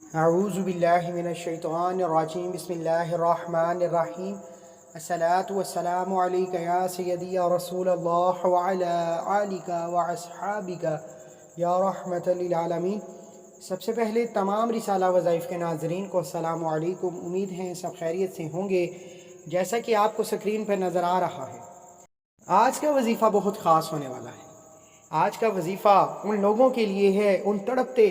اعوذ باللہ من الشیطان الرجیم بسم اللہ الرحمن الرحیم الصلاة والسلام علیک یا سیدی یا رسول اللہ وعلا آلک واصحابک یا رحمت للعالمین۔ سب سے پہلے تمام رسالہ وظائف کے ناظرین کو السلام علیکم۔ امید ہے سب خیریت سے ہوں گے جیسا کہ آپ کو سکرین پر نظر آ رہا ہے۔ آج کا وظیفہ بہت خاص ہونے والا ہے۔ آج کا وظیفہ ان لوگوں کے لیے ہے، ان تڑپتے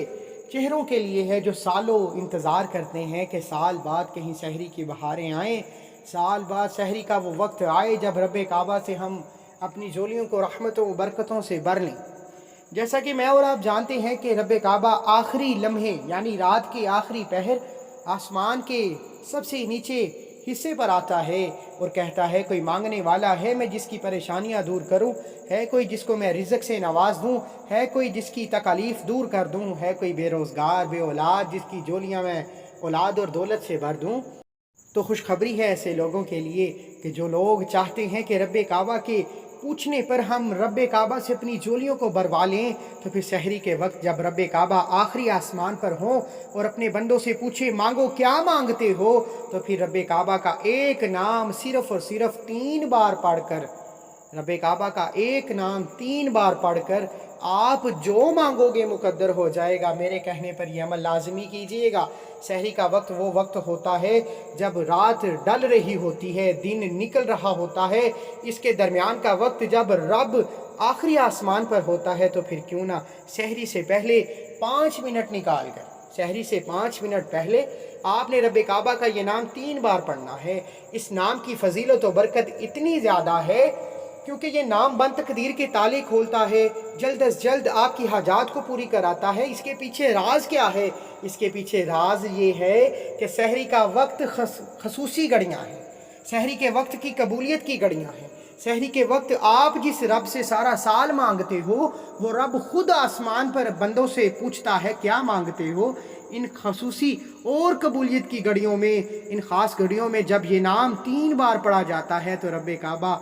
چہروں کے لیے ہے جو سالوں انتظار کرتے ہیں کہ سال بعد کہیں سحری کی بہاریں آئیں، سال بعد سحری کا وہ وقت آئے جب رب کعبہ سے ہم اپنی جھولیوں کو رحمتوں و برکتوں سے بھر لیں۔ جیسا کہ میں اور آپ جانتے ہیں کہ رب کعبہ آخری لمحے یعنی رات کے آخری پہر آسمان کے سب سے نیچے حصے پر آتا ہے اور کہتا ہے کوئی مانگنے والا ہے میں جس کی پریشانیاں دور کروں، ہے کوئی جس کو میں رزق سے نواز دوں، ہے کوئی جس کی تکالیف دور کر دوں، ہے کوئی بے روزگار بے اولاد جس کی جولیاں میں اولاد اور دولت سے بھر دوں۔ تو خوشخبری ہے ایسے لوگوں کے لیے کہ جو لوگ چاہتے ہیں کہ رب کعبہ کے پوچھنے پر ہم رب کعبہ سے اپنی جولیوں کو بھروا لیں، تو پھر سحری کے وقت جب رب کعبہ آخری آسمان پر ہوں اور اپنے بندوں سے پوچھے مانگو کیا مانگتے ہو، تو پھر رب کعبہ کا ایک نام صرف اور صرف 3 بار پڑھ کر، رب کعبہ کا ایک نام 3 بار پڑھ کر آپ جو مانگو گے مقدر ہو جائے گا۔ میرے کہنے پر یہ عمل لازمی کیجئے گا۔ سحری کا وقت وہ وقت ہوتا ہے جب رات ڈل رہی ہوتی ہے، دن نکل رہا ہوتا ہے، اس کے درمیان کا وقت جب رب آخری آسمان پر ہوتا ہے، تو پھر کیوں نہ سحری سے پہلے 5 منٹ نکال کر، سحری سے 5 منٹ پہلے آپ نے رب کعبہ کا یہ نام 3 بار پڑھنا ہے۔ اس نام کی فضیلت و برکت اتنی زیادہ ہے کیونکہ یہ نام بند تقدیر کے تالے کھولتا ہے، جلد از جلد آپ کی حاجات کو پوری کراتا ہے۔ اس کے پیچھے راز کیا ہے؟ اس کے پیچھے راز یہ ہے کہ سحری کا وقت خصوصی گھڑیاں ہیں، سحری کے وقت کی قبولیت کی گھڑیاں ہیں۔ سحری کے وقت آپ جس رب سے سارا سال مانگتے ہو، وہ رب خود آسمان پر بندوں سے پوچھتا ہے کیا مانگتے ہو۔ ان خصوصی اور قبولیت کی گھڑیوں میں، ان خاص گھڑیوں میں جب یہ نام 3 بار پڑھا جاتا ہے تو رب کعبہ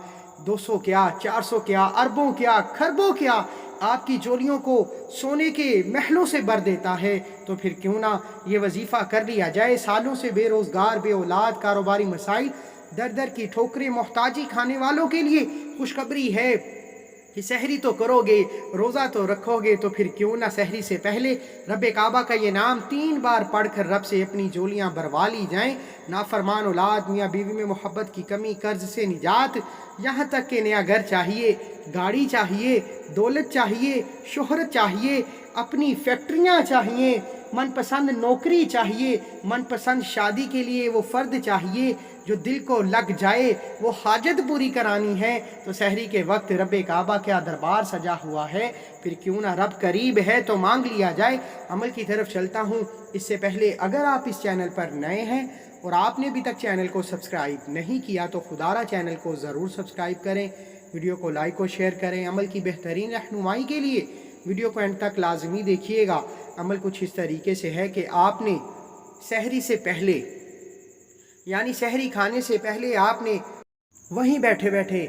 200 کیا، 400 کیا، اربوں کیا، خربوں کیا آپ کی جولیوں کو سونے کے محلوں سے بھر دیتا ہے۔ تو پھر کیوں نہ یہ وظیفہ کر لیا جائے۔ سالوں سے بے روزگار بے اولاد، کاروباری مسائل، در در کی ٹھوکریں، محتاجی کھانے والوں کے لیے خوشخبری ہے کہ سحری تو کرو گے، روزہ تو رکھو گے، تو پھر کیوں نہ سحری سے پہلے رب کعبہ کا یہ نام 3 بار پڑھ کر رب سے اپنی جولیاں بھروا لی جائیں۔ نافرمان اولاد، میاں بیوی میں محبت کی کمی، قرض سے نجات، یہاں تک کہ نیا گھر چاہیے، گاڑی چاہیے، دولت چاہیے، شہرت چاہیے، اپنی فیکٹریاں چاہیے، من پسند نوکری چاہیے، من پسند شادی کے لیے وہ فرد چاہیے جو دل کو لگ جائے، وہ حاجت پوری کرانی ہے، تو سحری کے وقت رب کعبہ کیا دربار سجا ہوا ہے۔ پھر کیوں نہ رب قریب ہے تو مانگ لیا جائے۔ عمل کی طرف چلتا ہوں۔ اس سے پہلے اگر آپ اس چینل پر نئے ہیں اور آپ نے ابھی تک چینل کو سبسکرائب نہیں کیا تو خدارہ چینل کو ضرور سبسکرائب کریں، ویڈیو کو لائک و شیئر کریں۔ عمل کی بہترین رہنمائی کے لیے ویڈیو کو اینڈ تک لازمی دیکھیے گا۔ عمل کچھ اس طریقے سے ہے کہ آپ نے سحری سے پہلے یعنی سحری کھانے سے پہلے آپ نے وہیں بیٹھے بیٹھے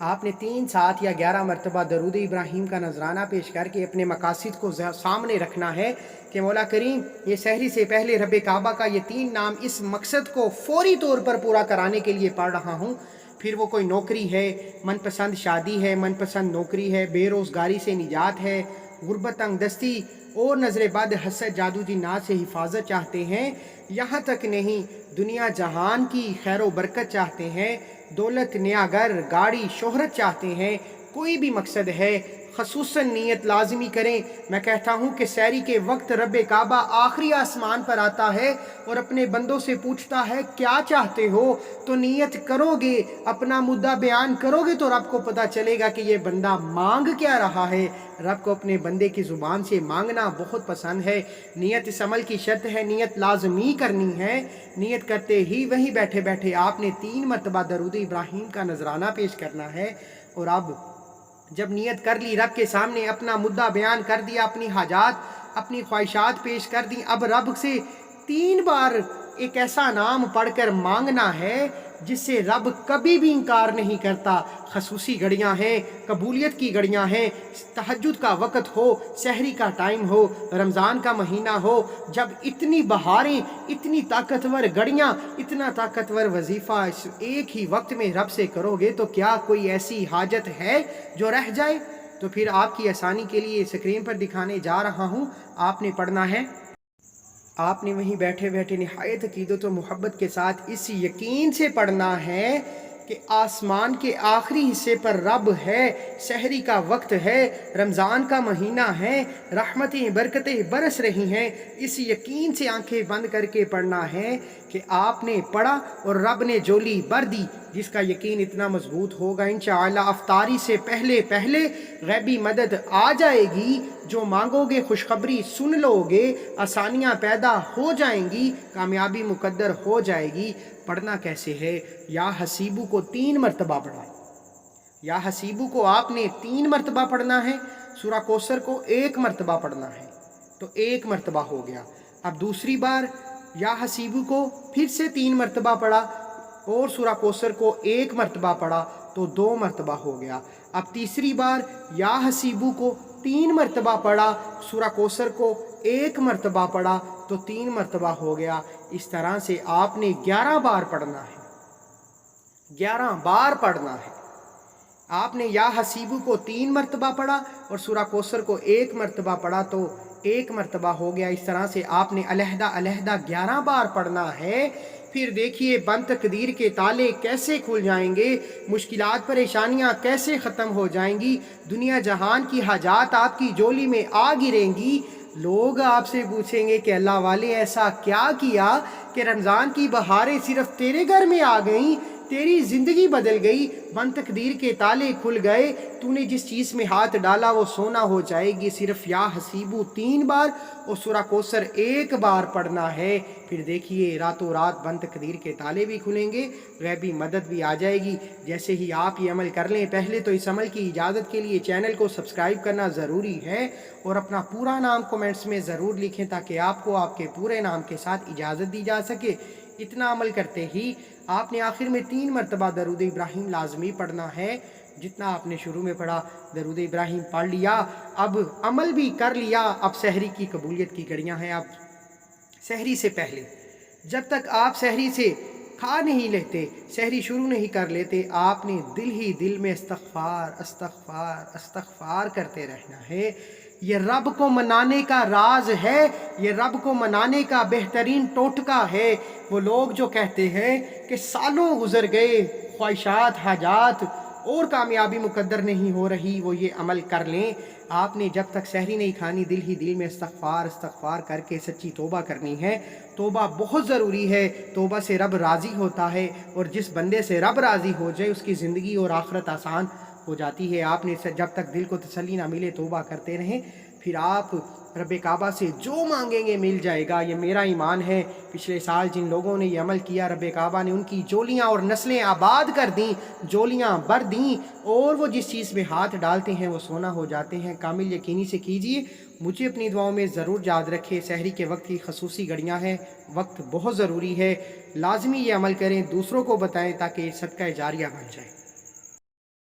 آپ نے 3 7 یا 11 مرتبہ درود ابراہیم کا نذرانہ پیش کر کے اپنے مقاصد کو سامنے رکھنا ہے کہ مولا کریم یہ سحری سے پہلے رب کعبہ کا یہ 3 نام اس مقصد کو فوری طور پر پورا کرانے کے لیے پڑھ رہا ہوں۔ پھر وہ کوئی نوکری ہے، من پسند شادی ہے، من پسند نوکری ہے، بے روزگاری سے نجات ہے، غربت، تنگ دستی اور نظر بد، حسد، جادو جنات سے حفاظت چاہتے ہیں، یہاں تک نہیں دنیا جہان کی خیر و برکت چاہتے ہیں، دولت، نیا گھر، گاڑی، شہرت چاہتے ہیں، کوئی بھی مقصد ہے، خصوصاً نیت لازمی کریں۔ میں کہتا ہوں کہ سحری کے وقت رب کعبہ آخری آسمان پر آتا ہے اور اپنے بندوں سے پوچھتا ہے کیا چاہتے ہو، تو نیت کرو گے، اپنا مدعا بیان کرو گے تو رب کو پتہ چلے گا کہ یہ بندہ مانگ کیا رہا ہے۔ رب کو اپنے بندے کی زبان سے مانگنا بہت پسند ہے۔ نیت اس عمل کی شرط ہے، نیت لازمی کرنی ہے۔ نیت کرتے ہی وہیں بیٹھے بیٹھے آپ نے 3 مرتبہ درود ابراہیم کا نذرانہ پیش کرنا ہے۔ اور اب جب نیت کر لی، رب کے سامنے اپنا مدعا بیان کر دیا، اپنی حاجات، اپنی خواہشات پیش کر دیں، اب رب سے 3 بار ایک ایسا نام پڑھ کر مانگنا ہے جس سے رب کبھی بھی انکار نہیں کرتا، خصوصی گھڑیاں ہیں، قبولیت کی گھڑیاں ہیں، تہجد کا وقت ہو، سحری کا ٹائم ہو، رمضان کا مہینہ ہو، جب اتنی بہاریں، اتنی طاقتور گھڑیاں، اتنا طاقتور وظیفہ ایک ہی وقت میں رب سے کرو گے تو کیا کوئی ایسی حاجت ہے جو رہ جائے؟ تو پھر آپ کی آسانی کے لیے اسکرین پر دکھانے جا رہا ہوں، آپ نے پڑھنا ہے، آپ نے وہیں بیٹھے بیٹھے نہایت عقیدت و محبت کے ساتھ اس یقین سے پڑھنا ہے کہ آسمان کے آخری حصے پر رب ہے، سحری کا وقت ہے، رمضان کا مہینہ ہے، رحمتیں برکتیں برس رہی ہیں، اس یقین سے آنکھیں بند کر کے پڑھنا ہے کہ آپ نے پڑھا اور رب نے جولی بھر دی، جس کا یقین اتنا مضبوط ہوگا انشاءاللہ افطاری سے پہلے پہلے غیبی مدد آ جائے گی، جو مانگو گے خوشخبری سن لو گے، آسانیاں پیدا ہو جائیں گی، کامیابی مقدر ہو جائے گی۔ پڑھنا کیسے ہے؟ یا حسیبو کو 3 مرتبہ پڑھا، یا حسیبو کو آپ نے 3 مرتبہ پڑھنا ہے، سورہ کوثر کو 1 مرتبہ پڑھنا ہے، تو 1 مرتبہ ہو گیا۔ اب دوسری بار یا حسیبو کو پھر سے 3 مرتبہ پڑھا اور سورہ کوثر کو 1 مرتبہ پڑھا تو 2 مرتبہ ہو گیا۔ اب تیسری بار یا حسیبو کو 3 مرتبہ پڑھا، سورہ کوثر کو 1 مرتبہ پڑھا تو 3 مرتبہ ہو گیا۔ اس طرح سے آپ نے 11 بار پڑھنا ہے، 11 بار پڑھنا ہے۔ آپ نے یا حسیبو کو 3 مرتبہ پڑھا اور سورہ کوثر کو 1 مرتبہ پڑھا تو 1 مرتبہ ہو گیا۔ اس طرح سے آپ نے علیحدہ علیحدہ 11 بار پڑھنا ہے۔ پھر دیکھیے بند تقدیر کے تالے کیسے کھل جائیں گے، مشکلات پریشانیاں کیسے ختم ہو جائیں گی، دنیا جہان کی حاجات آپ کی جولی میں آ گریں گی۔ لوگ آپ سے پوچھیں گے کہ اللہ والے ایسا کیا کیا کہ رمضان کی بہاریں صرف تیرے گھر میں آ گئیں، تیری زندگی بدل گئی، بند تقدیر کے تالے کھل گئے، تو نے جس چیز میں ہاتھ ڈالا وہ سونا ہو جائے گی۔ صرف یا حسیبو 3 بار اور سورہ کوثر 1 بار پڑھنا ہے۔ پھر دیکھیے راتوں رات بند تقدیر کے تالے بھی کھلیں گے، غیبی مدد بھی آ جائے گی۔ جیسے ہی آپ یہ عمل کر لیں، پہلے تو اس عمل کی اجازت کے لیے چینل کو سبسکرائب کرنا ضروری ہے اور اپنا پورا نام کومنٹس میں ضرور لکھیں تاکہ آپ کو آپ کے پورے نام کے ساتھ اجازت دی جا سکے۔ اتنا عمل کرتے ہی آپ نے آخر میں 3 مرتبہ درود ابراہیم لازمی پڑھنا ہے۔ جتنا آپ نے شروع میں پڑھا درود ابراہیم پڑھ لیا، اب عمل بھی کر لیا، اب سحری کی قبولیت کی گھڑیاں ہیں۔ اب سحری سے پہلے جب تک آپ سحری سے کھا نہیں لیتے، سحری شروع نہیں کر لیتے، آپ نے دل ہی دل میں استغفار استغفار استغفار کرتے رہنا ہے۔ یہ رب کو منانے کا راز ہے، یہ رب کو منانے کا بہترین ٹوٹکا ہے۔ وہ لوگ جو کہتے ہیں کہ سالوں گزر گئے، خواہشات حاجات اور کامیابی مقدر نہیں ہو رہی، وہ یہ عمل کر لیں۔ آپ نے جب تک سحری نہیں کھانی، دل ہی دل میں استغفار استغفار کر کے سچی توبہ کرنی ہے۔ توبہ بہت ضروری ہے، توبہ سے رب راضی ہوتا ہے، اور جس بندے سے رب راضی ہو جائے اس کی زندگی اور آخرت آسان ہو جاتی ہے۔ آپ نے جب تک دل کو تسلی نہ ملے توبہ کرتے رہیں، پھر آپ رب کعبہ سے جو مانگیں گے مل جائے گا، یہ میرا ایمان ہے۔ پچھلے سال جن لوگوں نے یہ عمل کیا، رب کعبہ نے ان کی جولیاں اور نسلیں آباد کر دیں، جولیاں بھر دیں، اور وہ جس چیز میں ہاتھ ڈالتے ہیں وہ سونا ہو جاتے ہیں۔ کامل یقینی سے کیجئے، مجھے اپنی دعاؤں میں ضرور یاد رکھے۔ سحری کے وقت کی خصوصی گھڑیاں ہیں، وقت بہت ضروری ہے، لازمی یہ عمل کریں، دوسروں کو بتائیں تاکہ صدقہ جاریہ بن جائے۔